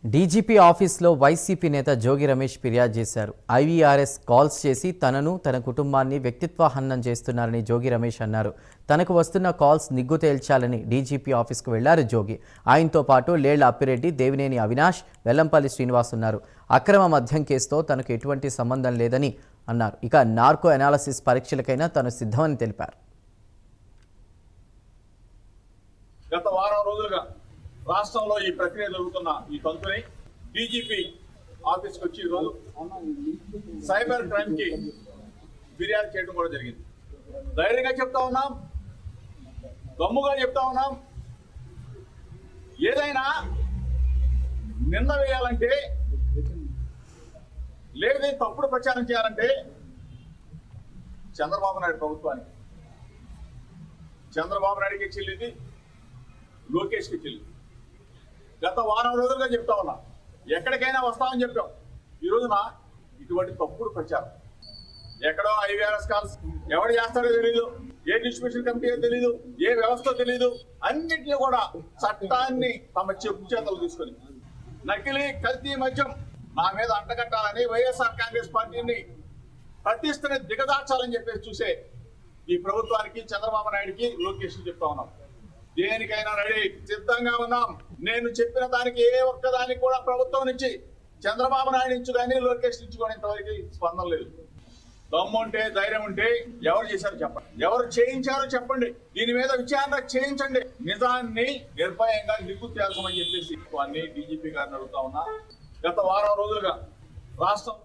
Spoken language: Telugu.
డీజీపీ ఆఫీస్లో వైసీపీ నేత జోగి రమేష్ ఫిర్యాదు చేశారు. ఐవీఆర్ఎస్ కాల్స్ చేసి తనను తన కుటుంబాన్ని వ్యక్తిత్వ హననం చేస్తున్నారని జోగి రమేష్ అన్నారు. తనకు వస్తున్న కాల్స్ నిగ్గు తేల్చాలని డీజీపీ ఆఫీస్కు వెళ్లారు జోగి. ఆయనతో పాటు లేళ్ల అప్పిరెడ్డి, దేవినేని అవినాష్, వెల్లంపల్లి శ్రీనివాస్ ఉన్నారు. అక్రమ మద్యం కేసుతో తనకు ఎటువంటి సంబంధం లేదని అన్నారు. ఇక నార్కో అనాలసిస్ పరీక్షలకైనా తాను సిద్ధమని తెలిపారు. గత వారం రోజులుగా రాష్ట్రంలో ఈ ప్రక్రియ జరుగుతున్న ఈ తంతుని డీజీపీ ఆఫీస్కి వచ్చి ఈరోజు సైబర్ క్రైమ్ కి ఫిర్యాదు చేయడం కూడా జరిగింది. ధైర్యంగా చెప్తా ఉన్నాం, గమ్ముగా చెప్తా ఉన్నాం. ఏదైనా నింద వేయాలంటే లేదా తప్పుడు ప్రచారం చేయాలంటే చంద్రబాబు నాయుడు ప్రభుత్వానికి, చంద్రబాబు నాయుడికి చెల్లింది, లోకేష్కి చెల్లింది. గత వారం రోజులుగా చెప్తా ఉన్నా, ఎక్కడికైనా వస్తామని చెప్పాం. ఈ రోజున ఇటువంటి తప్పుడు ప్రచారం, ఎక్కడో ఐవీఆర్ఎస్ కాల్స్ ఎవరు చేస్తారో తెలీదు, ఏ డిస్ట్రిబ్యూషన్ కమిటీ తెలీదు, ఏ వ్యవస్థ తెలీదు, అన్నింటినీ కూడా చట్టాన్ని తమ చెప్పు చేతలు తీసుకొని నకిలీ కల్తీ మద్యం నా మీద అంటగట్టాలని వైఎస్ఆర్ కాంగ్రెస్ పార్టీని ప్రతిష్టని దిగదార్చాలని చెప్పేసి చూసే ఈ ప్రభుత్వానికి, చంద్రబాబు నాయుడికి, లోకేష్కి చెప్తా ఉన్నాం. దేనికైనా రెడీ, సిద్ధంగా ఉన్నాం. నేను చెప్పిన దానికి ఏ ఒక్కదానికి కూడా ప్రభుత్వం నుంచి, చంద్రబాబు నాయుడు నుంచి కానీ, లోకేష్ నుంచి కానీ ఇంతవరకు స్పందన లేదు. దమ్ము ఉంటే, ధైర్యం ఉంటే ఎవరు చేశారో చెప్పండి, ఎవరు చేయించారో చెప్పండి, దీని మీద విచారణ చేయించండి, నిజాన్ని నిర్భయంగా నిగ్గు తేల్చమని చెప్పేసి డీజీపీ గారిని అడుగుతా ఉన్నా. గత వారం రోజులుగా రాష్ట్రం